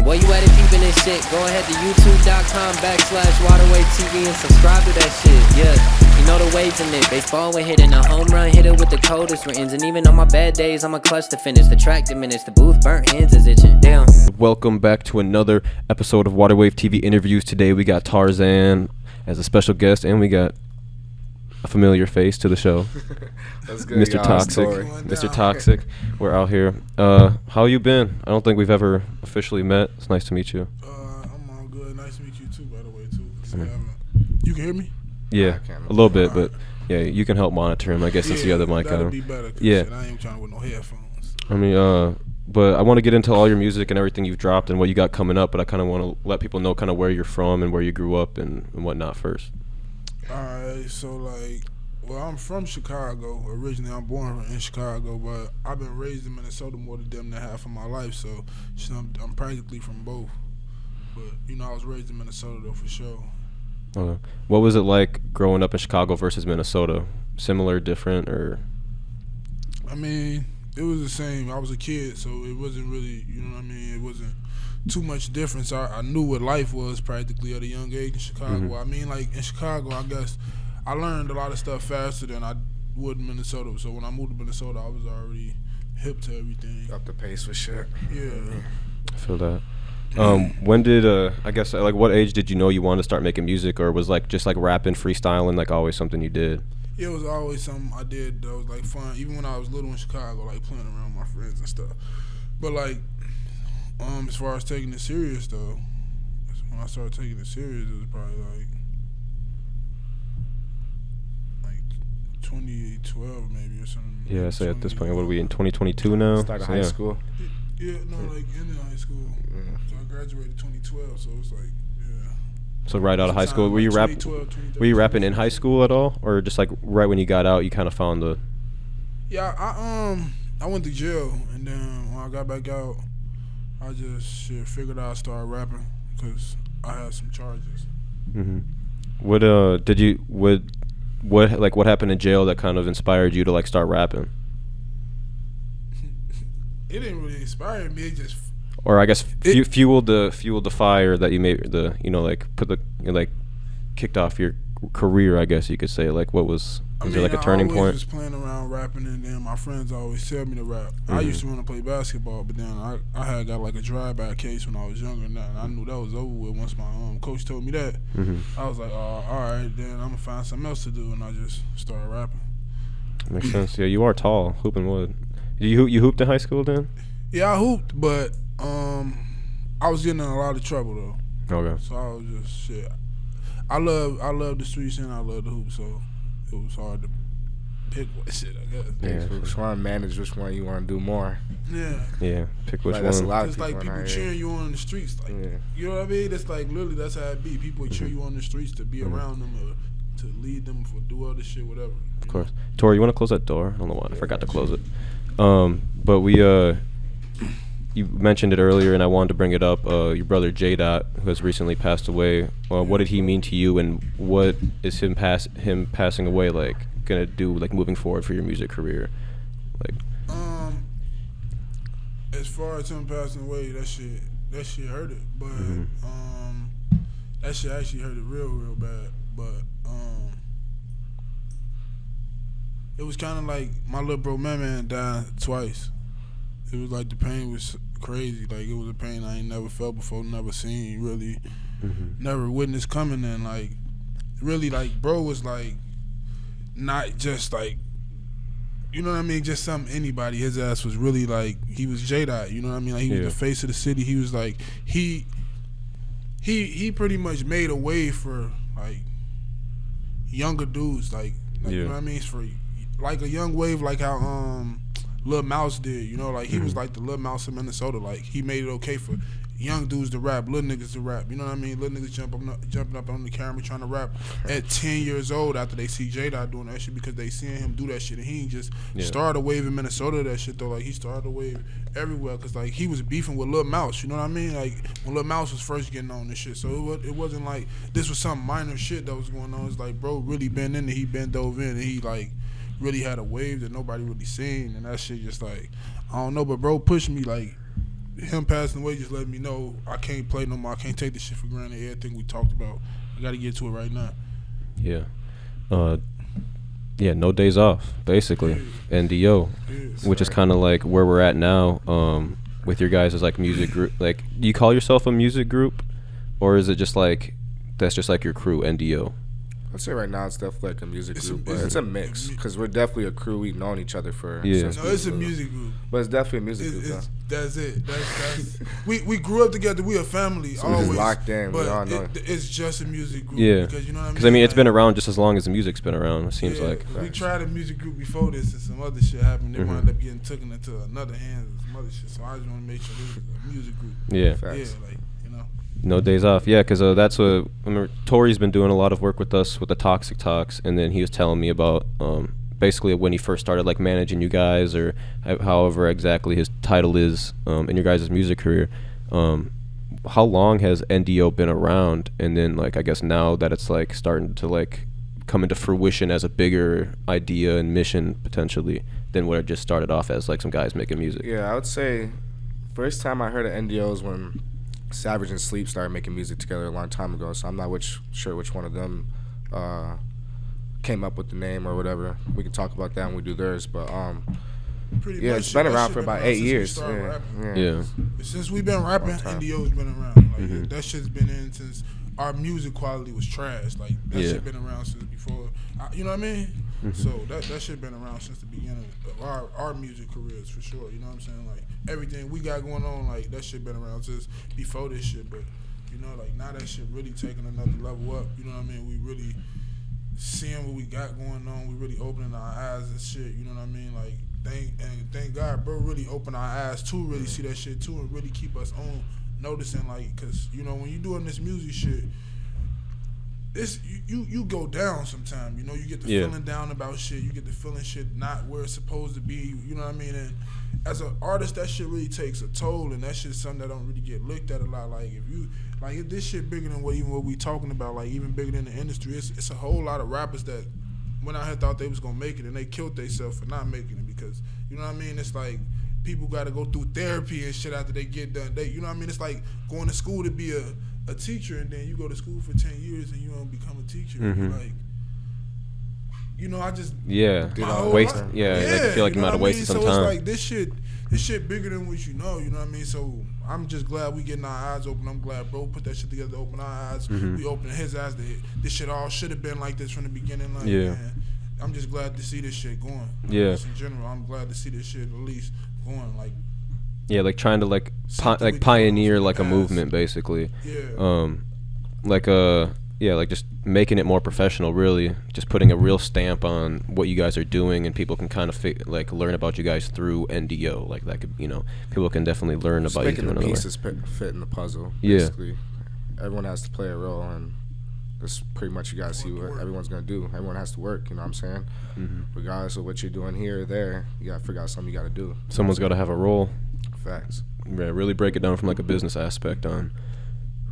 While you at it peeping this shit, go ahead to youtube.com/WaterWaveTV and subscribe to that shit. Yeah, you know the waves in it. Baseball when hitting a home run, hit it with the coldest rains. And even on my bad days, I'm a clutch to finish. The track diminished, the booth burnt, hands is itching. Damn. Welcome back to another episode of WaterWave TV interviews. Today we got Tarxan as a special guest, and we got a familiar face to the show. That's good, Mr. Toxic. Mr. Toxic. We're out here. How you been? I don't think we've ever officially met. It's nice to meet you. I'm all good. Nice to meet you too, by the way, too. You can hear me? Yeah, a little bit, but yeah, you can help monitor him, I guess, since the other mic that'll on. be better, Yeah. I ain't trying with no headphones. I mean, but I want to get into all your music and everything you've dropped and what you got coming up, but I kind of want to let people know kind of where you're from and where you grew up and whatnot first. Alright, so well, I'm from Chicago. Originally, I'm born in Chicago, but I've been raised in Minnesota more than damn near half of my life, so I'm practically from both. But, I was raised in Minnesota, though, for sure. Okay. What was it like growing up in Chicago versus Minnesota? Similar, different, or? I mean, it was the same. I was a kid, so it wasn't really, it wasn't too much difference. I knew what life was practically at a young age in Chicago. Mm-hmm. I mean, in Chicago, I guess I learned a lot of stuff faster than I would in Minnesota. So when I moved to Minnesota, I was already hip to everything. Up the pace for sure. Yeah. I feel that. When did I guess what age did you know you wanted to start making music, or was just rapping, freestyling always something you did? It was always something I did that was fun. Even when I was little in Chicago, playing around with my friends and stuff. But as far as taking it serious though, when I started taking it serious, it was probably 2012 maybe or something. Yeah, so at this point, what are we in 2022 now? Started high school. Yeah, no, ended high school. Yeah. So I graduated 2012, so it's yeah. So right out of high school, were you rapping in high school at all, or just right when you got out, you kind of found the? Yeah, I went to jail, and then when I got back out, I just figured I'd start rapping because I had some charges. Mm-hmm. What happened in jail that kind of inspired you to start rapping? It didn't really inspire me. It just. Or I guess fueled the fire that you made kicked off your career, I guess you could say. What was there a turning point? I always was playing around rapping, and then my friends always tell me to rap. Mm-hmm. I used to want to play basketball, but then I had got a drive-by case when I was younger, and I knew that was over with once my coach told me that. Mm-hmm. I was like, all right, then I'm gonna find something else to do, and I just started rapping. Makes sense. Yeah, you are tall, hooping wood. You hooped in high school then? Yeah, I hooped, but I was getting in a lot of trouble though. Okay. So I was just I love the streets and I love the hoop, so it was hard to pick what shit, I guess. Yeah. Which one manage? Which one you want to do more? Yeah. Yeah. Pick which one. That's a lot of it's people cheering you on in the streets. You know what I mean? That's literally that's how it be. People cheer you on the streets to be around them or to lead them for do other shit, whatever. Of course. Tori, you want to close that door? I don't know why I forgot to close it. But we you mentioned it earlier, and I wanted to bring it up. Your brother J-Dot, who has recently passed away. What did he mean to you, and what is him passing away gonna do moving forward for your music career? As far as him passing away, that shit hurt it, but that shit actually hurt it real bad. But it was kind of like my little bro man died twice. It was the pain was crazy. It was a pain I ain't never felt before, never seen, really, never witnessed coming. And really, bro was not just you know what I mean, just some anybody. His ass was really he was J-Dot. You know what I mean? He was the face of the city. He was he pretty much made a way for younger dudes. You know what I mean? It's for a young wave, how Lil Mouse did, he was the Lil Mouse of Minnesota. He made it okay for young dudes to rap, little niggas to rap. You know what I mean? Little niggas jumping up on the camera trying to rap at 10 years old after they see J-Dot doing that shit because they seeing him do that shit. And he ain't just started a wave in Minnesota that shit though. He started a wave everywhere because he was beefing with Lil Mouse. You know what I mean? When Lil Mouse was first getting on this shit. So it wasn't this was some minor shit that was going on. It's bro really been in it. He been dove in and he really had a wave that nobody really seen, and that shit just I don't know, but bro pushed me him passing away just let me know I can't play no more. I can't take this shit for granted. Everything we talked about, I got to get to it right now. Yeah. Yeah, no days off, basically. NDO, which is kind of like where we're at now with your guys' like music group. Like, do you call yourself a music group, or is it just like that's just like your crew, NDO? I'd say right now it's definitely like a music group, but it's a mix because we're definitely a crew. We've known each other for since No, it's a music group, but it's definitely a music group. Though. That's it. That's we grew up together. We a family. So always we're just locked in. But we all know. it's just a music group. Yeah, because you know what I mean. Because I mean, it's like, been around just as long as the music's been around. It seems like we tried a music group before this, and some other shit happened. They wound up getting taken into another hands and some other shit. So I just want to make sure this is a music group. Yeah, Facts. Yeah, like you know. No days off. Yeah, because that's what I remember. Tori's been doing a lot of work with us with the Toxic Talks, and then he was telling me about basically when he first started like managing you guys, or however exactly his title is in your guys' music career. How long has NDO been around? And then like I guess now that it's like starting to like come into fruition as a bigger idea and mission potentially than what it just started off as like some guys making music. Yeah, I would say first time I heard of NDO is when Savage and Sleep started making music together a long time ago. So I'm not sure which one of them came up with the name or whatever. We can talk about that when we do theirs, but Pretty yeah, much it's been around for been about around 8 since we years. started rapping. Yeah. Since we've been rapping, Long time. NDO's been around. Like that shit's been in since our music quality was trash. Like that shit been around since before. You know what I mean? So that shit been around since the beginning of our music careers for sure. You know what I'm saying? Like everything we got going on, like that shit been around since before this shit. But you know, like now that shit really taking another level up. You know what I mean? We really seeing what we got going on. We really opening our eyes and shit. You know what I mean? Like thank God, bro, really open our eyes to really see that shit too, and really keep us on noticing, like, cause you know when you doing this music shit, it's you go down sometime. You know, you get the feeling down about shit. You get the feeling shit not where it's supposed to be. You know what I mean? And as an artist, that shit really takes a toll, and that shit's something that don't really get looked at a lot. Like if this shit bigger than what we talking about, like even bigger than the industry. It's a whole lot of rappers that went out here thought they was gonna make it, and they killed themselves for not making it because you know what I mean. It's like people got to go through therapy and shit after they get done. You know what I mean? It's like going to school to be a teacher, and then you go to school for 10 years and you don't become a teacher. Like, you know, I just waste. Like I feel like you might have wasted some time. So it's like this shit bigger than what you know. You know what I mean? So I'm just glad we getting our eyes open. I'm glad bro put that shit together to open our eyes. We opening his eyes. This shit all should have been like this from the beginning. Like, man, I'm just glad to see this shit going. Just in general, I'm glad to see this shit at least going. Like, like trying to like pioneer like a movement basically. Like just making it more professional, really just putting a real stamp on what you guys are doing, and people can kind of like learn about you guys through NDO. Like that could, you know, people can definitely learn just about you making through the another pieces fit in the puzzle. Basically. Everyone has to play a role, and that's pretty much you gotta see what everyone's gonna do. Everyone has to work, you know what I'm saying? Regardless of what you're doing here or there, you gotta figure out something you gotta do. Someone's gotta have a role. Facts. Yeah, really break it down from like a business aspect on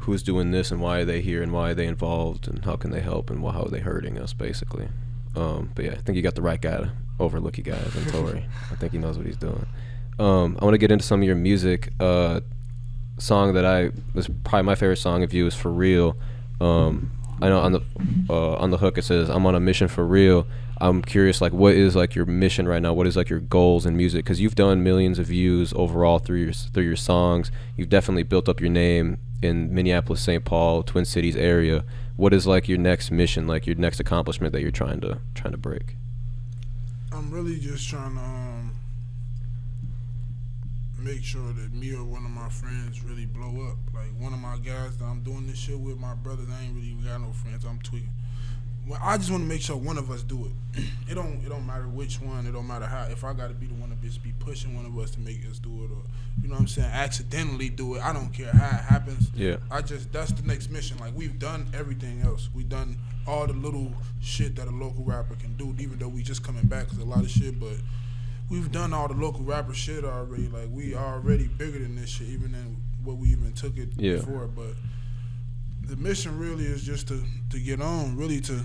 who's doing this and why are they here and why are they involved and how can they help and how are they hurting us basically. But yeah, I think you got the right guy to overlook you guys and Tori. I think he knows what he's doing. I want to get into some of your music. Song that was probably my favorite song of you is For Real. I know on the hook it says I'm on a mission for real. I'm curious, like, what is like your mission right now? What is like your goals in music? Because you've done millions of views overall through your songs. You've definitely built up your name in Minneapolis, St. Paul, Twin Cities area. What is like your next mission, like your next accomplishment that you're trying to break? I'm really just trying to make sure that me or one of my friends really blow up. Like one of my guys that I'm doing this shit with, my brothers, I ain't really even got no friends. I'm tweaking. Well, I just want to make sure one of us do it. It don't matter which one. It don't matter how. If I got to be the one to just be pushing one of us to make us do it, or you know what I'm saying, accidentally do it. I don't care how it happens. Yeah. That's the next mission. Like we've done everything else. We've done all the little shit that a local rapper can do. Even though we just coming back 'cause a lot of shit, but we've done all the local rapper shit already. Like we already bigger than this shit, even than what we even took it before. But the mission really is just to get on, really to,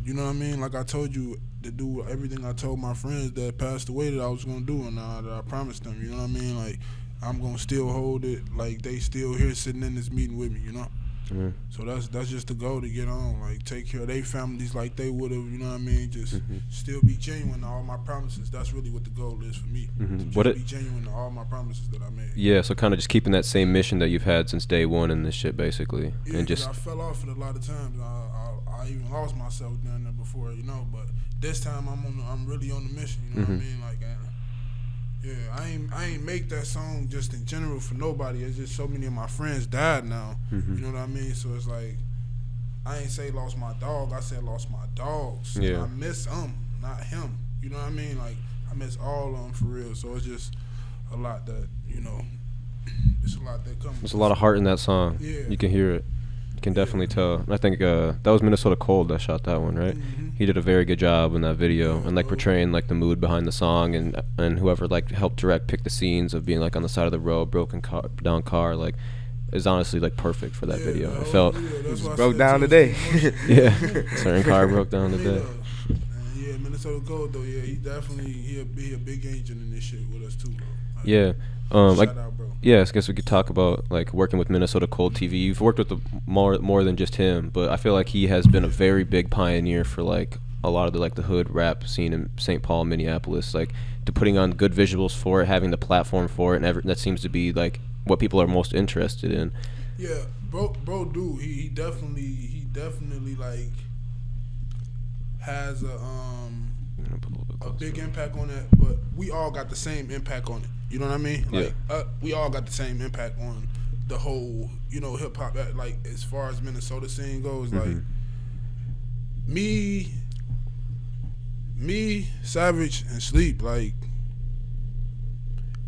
you know what I mean? Like I told you, to do everything I told my friends that passed away that I was gonna do, and that I promised them. You know what I mean? Like I'm gonna still hold it like they still here sitting in this meeting with me, you know. Mm-hmm. So that's just the goal, to get on, like take care of their families like they would have, you know what I mean? Just still be genuine to all my promises. That's really what the goal is for me. To just be genuine to all my promises that I made. Yeah, so kind of just keeping that same mission that you've had since day one in this shit, basically. Yeah, and just I fell off it a lot of times. I even lost myself down there before, you know. But this time I'm really on the mission. You know what I mean? Like, yeah, I ain't make that song just in general for nobody. It's just so many of my friends died now. You know what I mean? So it's like, I ain't say lost my dog. I said lost my dogs. Yeah. I miss not him. You know what I mean? Like, I miss all of them for real. So it's just a lot that, you know, it's a lot that comes. There's a lot of heart in that song. Yeah. You can hear it. You can definitely tell. And I think that was Minnesota Cold that shot that one, right? He did a very good job in that video and like portraying like the mood behind the song, and whoever like helped direct pick the scenes of being like on the side of the road, down car, like is honestly like perfect for that video. I felt broke down today. Yeah, certain car broke down today. Yeah, Minnesota Cold though. Yeah, he definitely he a big agent in this shit with us too, bro. Like, yeah. shout out, bro. Yeah, I guess we could talk about like working with Minnesota Cold TV. You've worked with more than just him, but I feel like he has been a very big pioneer for like a lot of the hood rap scene in St. Paul, Minneapolis. Like to putting on good visuals for it, having the platform for it, and that seems to be like what people are most interested in. Yeah, bro, dude, he definitely like has a big impact on that. But we all got the same impact on it. You know what I mean? Like, we all got the same impact on the whole, you know, hip hop. Like, as far as Minnesota scene goes, like, me, Savage, and Sleep, like,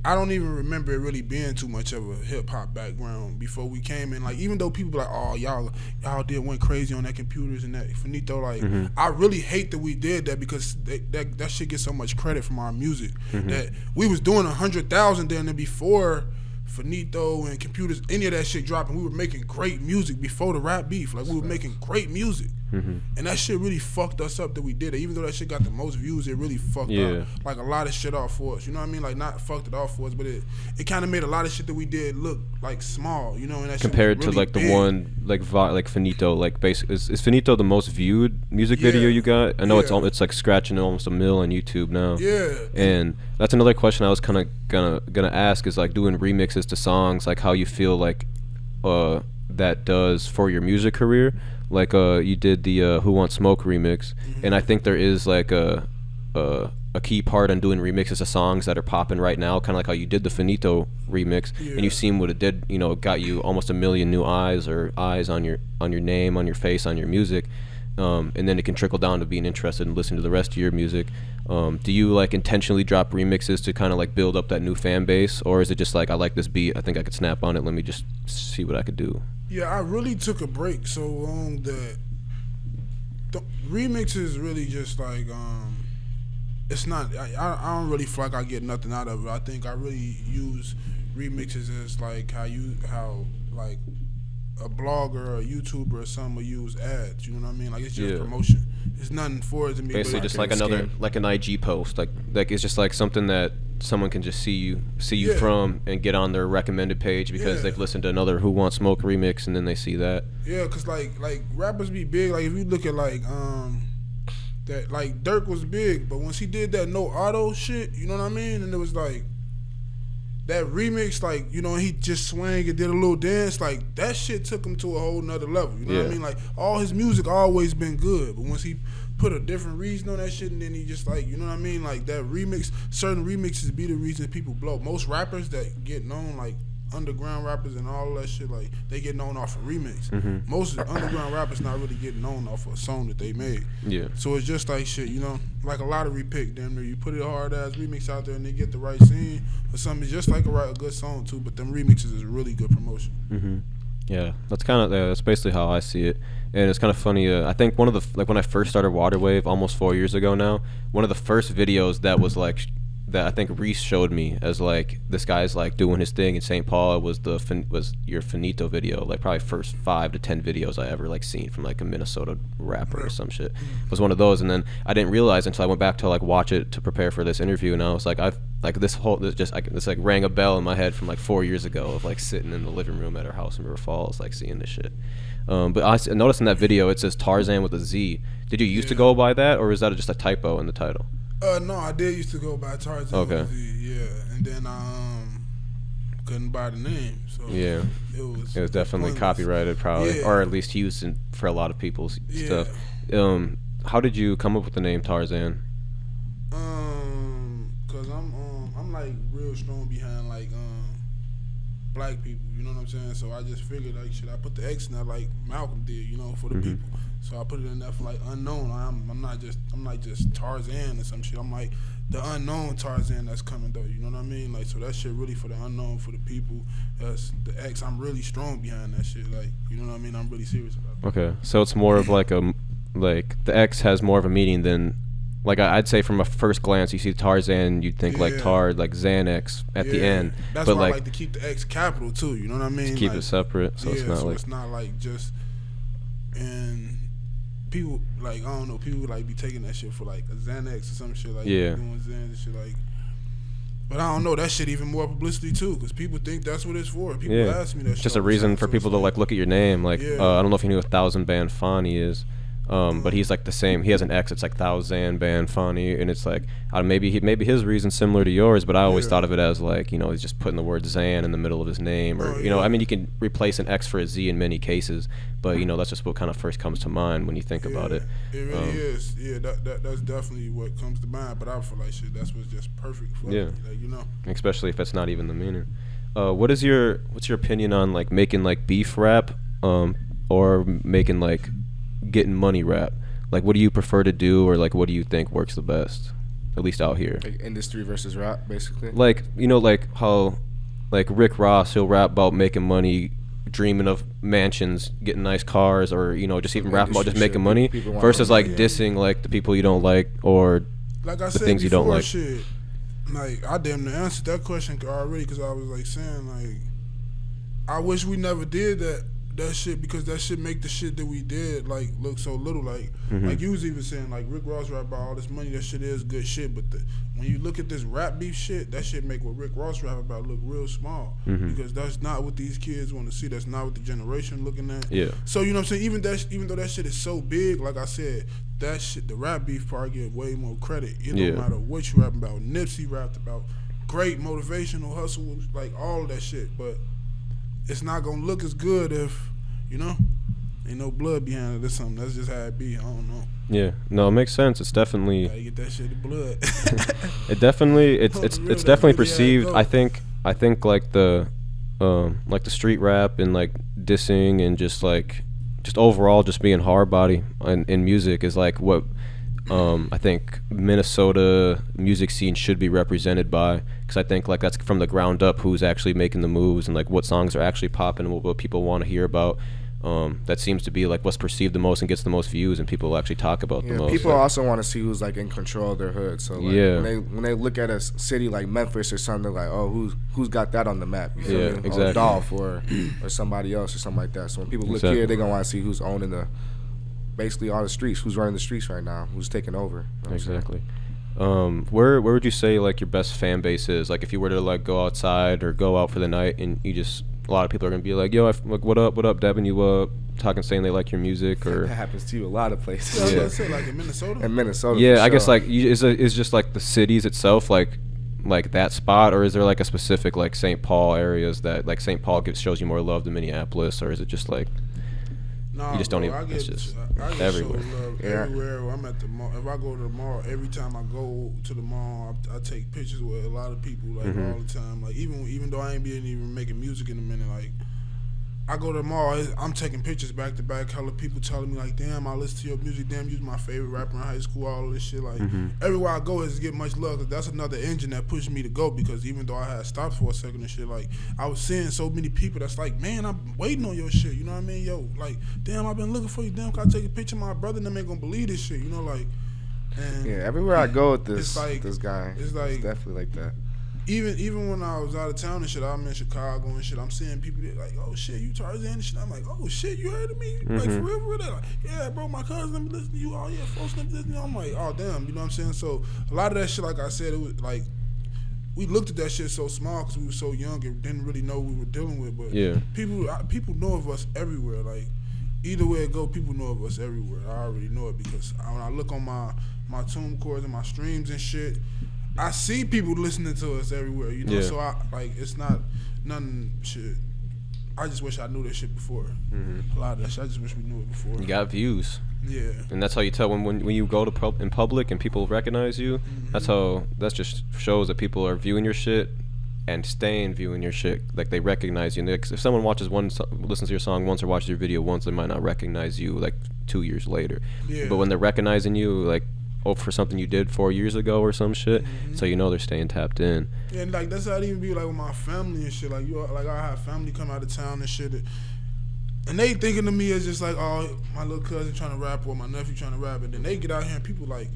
I don't even remember it really being too much of a hip hop background before we came in. Like, even though people be like, oh, y'all went crazy on that computers and that finito. Like, I really hate that we did that, because that shit gets so much credit from our music. That we was doing 100,000 then, and before finito and computers, any of that shit dropping, we were making great music before the rap beef. Like, we were making great music. And that shit really fucked us up that we did it. Even though that shit got the most views, it really fucked up like a lot of shit off for us. You know what I mean? Like, not fucked it off for us, but it kind of made a lot of shit that we did look like small. You know, and that compared shit was really to like big. the one like Finito, like basically is Finito the most viewed music video you got? I know it's like scratching almost 1 million on YouTube now. Yeah. And that's another question I was kind of gonna ask, is like doing remixes to songs, like how you feel like that does for your music career. Like you did the Who Wants Smoke remix, and I think there is like a key part on doing remixes of songs that are popping right now, kind of like how you did the Finito remix, and you seen what it did. You know, it got you almost 1 million new eyes on your name, on your face, on your music, and then it can trickle down to being interested in listening to the rest of your music. Do you like intentionally drop remixes to kind of like build up that new fan base, or is it just like, I like this beat, I think I could snap on it, let me just see what I could do? Yeah, I really took a break so long that the remixes really just like it's not. I don't really feel like I get nothing out of it. I think I really use remixes as like how like a blogger or a YouTuber or something will use ads. You know what I mean? Like, it's just promotion. It's nothing for it to me. Basically, just like another like an IG post. Like it's just like something that someone can just see you from and get on their recommended page because they've listened to another Who Wants Smoke remix, and then they see that. Yeah, cause like rappers be big. Like, if you look at like that, like Dirk was big, but once he did that No Auto shit, you know what I mean? And it was like that remix, like, you know, he just swang and did a little dance, like that shit took him to a whole nother level. You know what I mean? Like, all his music always been good, but once he put a different reason on that shit, and then he just like, you know what I mean? Like, that remix, certain remixes be the reason people blow. Most rappers that get known, like underground rappers and all that shit, like, they get known off a remix. Most underground rappers not really getting known off a song that they made. Yeah. So it's just like shit, you know, like a lottery pick. Damn near, you put a hard ass remix out there and they get the right scene or something. It's just like a good song too. But them remixes is really good promotion. Yeah, that's kind of that's basically how I see it. And it's kind of funny. I think one of the, like, when I first started Waterwave almost 4 years ago now, one of the first videos that was like that I think Reese showed me as like this guy's like doing his thing in St. Paul was your Finito video, like probably first 5 to 10 videos I ever like seen from like a Minnesota rapper or some shit. It was one of those, and then I didn't realize until I went back to like watch it to prepare for this interview, and I was like, I've like this like rang a bell in my head from like 4 years ago of like sitting in the living room at our house in River Falls like seeing this shit. But I noticed in that video it says Tarxan with a Z. Did you used to go by that, or is that just a typo in the title? No, I did used to go by Tarxan. Okay. Yeah, and then couldn't buy the name. So yeah, it was definitely pointless. Copyrighted, probably, or at least used for a lot of people's stuff. How did you come up with the name Tarxan? Cause I'm like real strong behind like black people. You know what I'm saying? So I just figured like, should I put the X in there like Malcolm did? You know, for the people. So I put it in there for like unknown. I'm not just Tarzan or some shit. I'm like the unknown Tarzan that's coming though. You know what I mean? Like, so that shit really for the unknown, for the people. That's the X. I'm really strong behind that shit. Like, you know what I mean? I'm really serious about it. Okay, so it's more of like the X has more of a meaning than, like I'd say from a first glance you see Tarzan, you'd think like Tar, like Xanax at the end. That's but why like, I like to keep the X capital too. You know what I mean? To keep like, it separate, so it's not like just, and people like, I don't know, people would like be taking that shit for like a Xanax or some shit, like doing Xanax and shit, like. But I don't know, that shit even more publicity too, because people think that's what it's for. People ask me that shit. Just a reason for people to like look at your name. Like I don't know if you knew what 1000 Band Fani is. But he's like the same. He has an X. It's like Thousand Band Fani, and it's like maybe his reason's similar to yours. But I always thought of it as like, you know, he's just putting the word Zan in the middle of his name, or you know, I mean, you can replace an X for a Z in many cases, but you know, that's just what kind of first comes to mind when you think about it. It really is. Yeah, that's definitely what comes to mind. But I feel like shit, that's what's just perfect for me. Like, you know, especially if it's not even the meaning. What's your opinion on like making like beef rap, or making like getting money rap? Like, what do you prefer to do, or like what do you think works the best, at least out here? Like industry versus rap, basically. Like, you know, like how like Rick Ross, he'll rap about making money, dreaming of mansions, getting nice cars, or you know, just even rap about just making money, versus like dissing like the people you don't like, or like I the said things you don't like. Shit, like I damn near answered that question already, because I was like saying like, I wish we never did that shit, because that shit make the shit that we did like look so little. Like like you was even saying like Rick Ross rap about all this money, that shit is good shit, but when you look at this rap beef shit, that shit make what Rick Ross rap about look real small, because that's not what these kids want to see. That's not what the generation looking at. So you know what I'm saying, even though that shit is so big, like I said, that shit, the rap beef part get way more credit. It don't matter what you rapping about. Nipsey rapped about great motivational hustle, like all of that shit, but it's not gonna look as good if, you know, ain't no blood behind it or something. That's just how it be. I don't know. Yeah, no, it makes sense. It's definitely gotta get that shit in blood. It definitely it's definitely perceived. I think like the street rap and like dissing and just overall just being hard body in music is like what I think Minnesota music scene should be represented by, because I think like that's from the ground up who's actually making the moves and like what songs are actually popping and what people want to hear about. That seems to be like what's perceived the most and gets the most views and people actually talk about the most. People also want to see who's like in control of their hood. So like when they look at a city like Memphis or something, they're like, oh, who's got that on the map? You feel me? Exactly. Or Dolph or somebody else or something like that. So when people look here, they're gonna want to see who's owning basically all the streets, who's running the streets right now, who's taking over. You know exactly. Where would you say like your best fan base is? Like if you were to like go outside or go out for the night and you just, a lot of people are gonna be like, yo, like, what up, Devin? You talking, saying they like your music, or that happens to you a lot of places. Yeah, say like in Minnesota. In Minnesota. Yeah, I guess like is just like the cities itself like that spot, or is there like a specific like St. Paul areas that like St. Paul shows you more love than Minneapolis, or is it just like you just don't even? It's just everywhere. Everywhere. I'm at the mall. If I go to the mall, every time I go to the mall, I take pictures with a lot of people, like all the time. Like even though I ain't been even making music in a minute, like I go to the mall, I'm taking pictures back to back. Hella people telling me like, damn, I listen to your music. Damn, you're my favorite rapper in high school. All of this shit. Like everywhere I go, is get much love. Cause that's another engine that pushed me to go. Because even though I had stopped for a second and shit, like I was seeing so many people that's like, man, I'm waiting on your shit. You know what I mean? Yo, like, damn, I've been looking for you. Damn, can I take a picture of my brother? And them ain't gonna believe this shit. You know, like. And yeah, everywhere I go with this like, this guy, it's like it's definitely like that. Even when I was out of town and shit, I'm in Chicago and shit. I'm seeing people that like, oh shit, you Tarxan and shit. I'm like, oh shit, you heard of me? Like for real? They're like, yeah, bro, my cousin let me listen to you. Oh yeah, folks let me listen to you. I'm like, oh damn, you know what I'm saying? So a lot of that shit, like I said, it was like we looked at that shit so small because we were so young and didn't really know what we were dealing with. But people know of us everywhere. Like either way it go, people know of us everywhere. I already know it because when I look on my tune chords and my streams and shit, I see people listening to us everywhere, you know. So I like it's not nothing shit. I just wish I knew that shit before. A lot of that shit, I just wish we knew it before. You got views. Yeah. And that's how you tell when you go to in public and people recognize you. That just shows that people are viewing your shit and staying viewing your shit. Like they recognize you. And if someone listens to your song once or watches your video once, they might not recognize you like 2 years later. Yeah. But when they're recognizing you, like for something you did 4 years ago or some shit, so you know they're staying tapped in. Yeah, and like that's how it even be like with my family and shit. Like I have family come out of town and shit, and they thinking of me as just like, oh, my little cousin trying to rap or my nephew trying to rap, and then they get out here and people like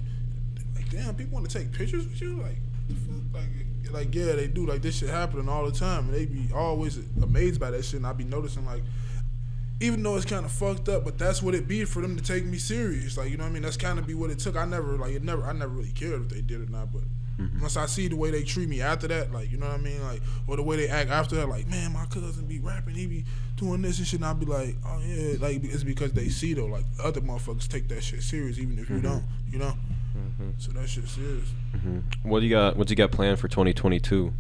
damn, people want to take pictures with you, like the fuck, like yeah, they do. Like this shit happening all the time, and they be always amazed by that shit, and I be noticing like, even though it's kind of fucked up, but that's what it be for them to take me serious. Like, you know what I mean? That's kind of be what it took. I never really cared if they did or not, but once I see the way they treat me after that, like, you know what I mean? Like, or the way they act after that, like, man, my cousin be rapping, he be doing this and shit, and I be like, oh yeah, like, it's because they see though, like, other motherfuckers take that shit serious even if you don't, you know? So that shit serious. What you got planned for 2022?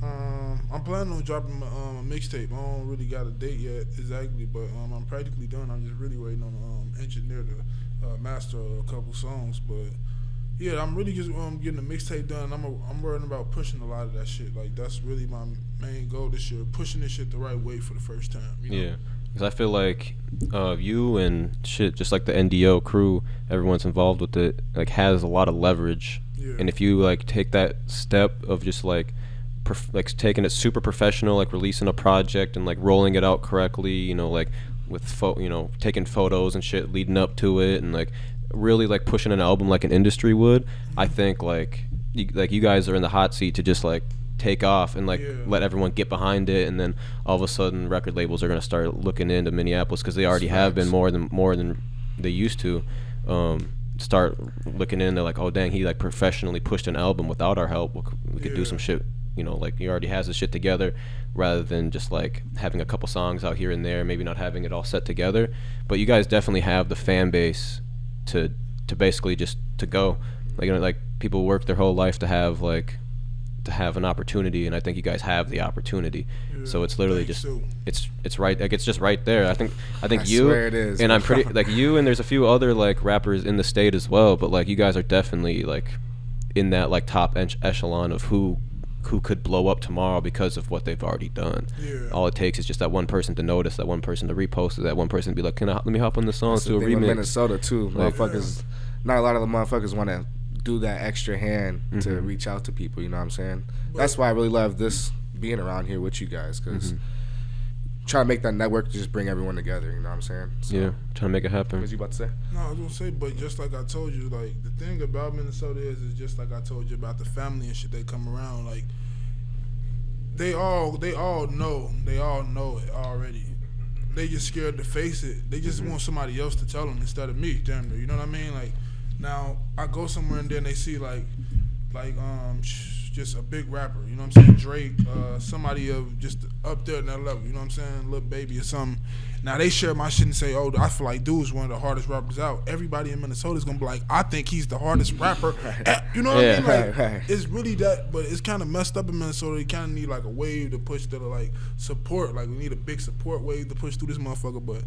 I'm planning on dropping a mixtape. I don't really got a date yet exactly, but I'm practically done. I'm just really waiting on engineer to master a couple songs. But yeah, I'm really just getting the mixtape done. I'm worrying about pushing a lot of that shit. Like that's really my main goal this year, pushing this shit the right way for the first time. You know? Yeah, because I feel like you and shit, just like the NDO crew, everyone's involved with it, like has a lot of leverage. Yeah. And if you like take that step of just like taking it super professional, like releasing a project and like rolling it out correctly, you know, like with taking photos and shit leading up to it, and like really like pushing an album like an industry would, I think like you guys are in the hot seat to just like take off and like let everyone get behind it, and then all of a sudden record labels are gonna start looking into Minneapolis because they already have been more than they used to. Start looking into like, oh dang, he like professionally pushed an album without our help. We could do some shit. You know, like he already has his shit together, rather than just like having a couple songs out here and there, maybe not having it all set together. But you guys definitely have the fan base to basically just to go. Like, you know, like people work their whole life to have an opportunity, and I think you guys have the opportunity. So it's literally just it's right, like it's just right there. I think I you swear it is. And I'm pretty like you, and there's a few other like rappers in the state as well, but like you guys are definitely like in that like top echelon of who could blow up tomorrow because of what they've already done. All it takes is just that one person to notice, that one person to repost it, that one person to be like, let me hop on the song, do a remix. In Minnesota too, like, motherfuckers, not a lot of the motherfuckers want to do that extra hand to reach out to people, you know what I'm saying? That's why I really love this being around here with you guys, because trying to make that network to just bring everyone together, you know what I'm saying? So, yeah, trying to make it happen. What was you about to say? No, I was gonna say, but just like I told you, like the thing about Minnesota is just like I told you about the family and shit that come around, like they all know it already. They just scared to face it. They just want somebody else to tell them instead of me, damn near. You know what I mean? Like now I go somewhere and then they see like just a big rapper, you know what I'm saying? Drake, somebody of just up there in that level, you know what I'm saying? Lil Baby or something. Now they share my shit and say, oh, I feel like dude's one of the hardest rappers out. Everybody in Minnesota is gonna be like, I think he's the hardest rapper. You know what I mean? Like it's really that, but it's kind of messed up in Minnesota. You kind of need like a wave to push to like support. Like we need a big support wave to push through this motherfucker. But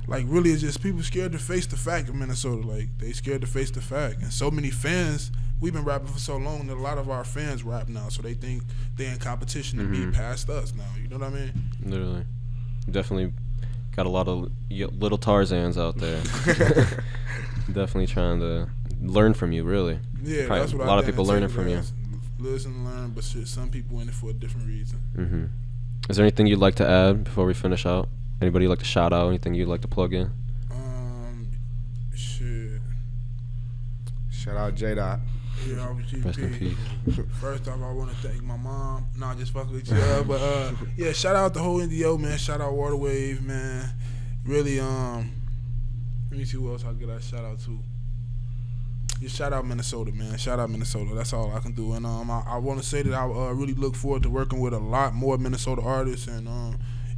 like really, it's just people scared to face the fact in Minnesota. Like they scared to face the fact, and so many fans. We've been rapping for so long that a lot of our fans rap now, so they think they're in competition to be past us now. You know what I mean? Literally. Definitely got a lot of little Tarzans out there. Definitely trying to learn from you, really. Yeah, probably that's what a lot of people learning from you. Listen and learn, but shit, some people in it for a different reason. Is there anything you'd like to add before we finish out? Anybody you'd like to shout out? Anything you'd like to plug in? Shit. Shout out J-Dot. Yeah, obviously. Rest in peace. First off, I want to thank my mom. Nah, just fucking with you. But yeah, shout out the whole NDO, man. Shout out Water Wave, man. Really, let me see who else I get a shout out to. Just shout out Minnesota, man. Shout out Minnesota. That's all I can do. And I want to say that I really look forward to working with a lot more Minnesota artists. And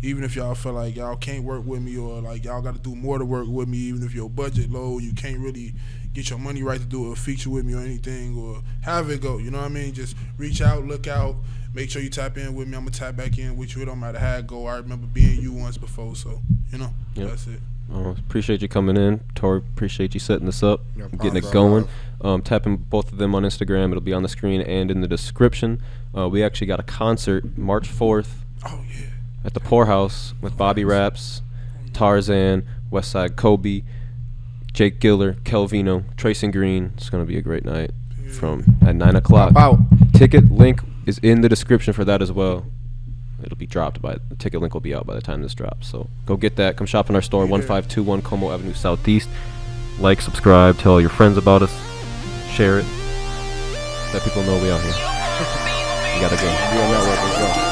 even if y'all feel like y'all can't work with me or like y'all got to do more to work with me, even if your budget low, you can't really get your money right to do a feature with me or anything or have it go. You know what I mean? Just reach out, look out, make sure you tap in with me. I'm going to tap back in with you. It don't matter how it go. I remember being you once before. So, you know, that's it. Appreciate you coming in. Tori, appreciate you setting this up, No getting it problem. going. Tapping both of them on Instagram. It'll be on the screen and in the description. We actually got a concert March 4th Oh, yeah. at the Poorhouse with Bobby Raps, Tarzan, Westside Kobe, Jake Giller, Kelvino, Trace and Green. It's going to be a great night at 9 o'clock. Pop out. Ticket link is in the description for that as well. It'll be dropped the ticket link will be out by the time this drops. So go get that. Come shop in our store, 1521 Como Avenue Southeast. Like, subscribe, tell all your friends about us, share it. Let people know we out here. We gotta go. Be on network as well.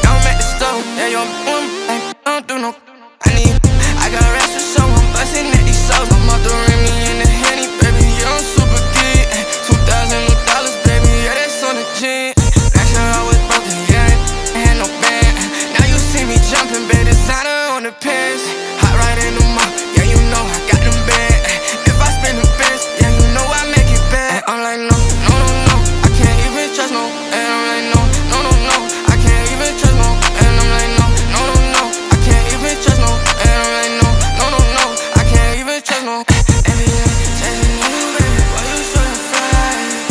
I'm at the store, yeah, yo, I don't do no. I need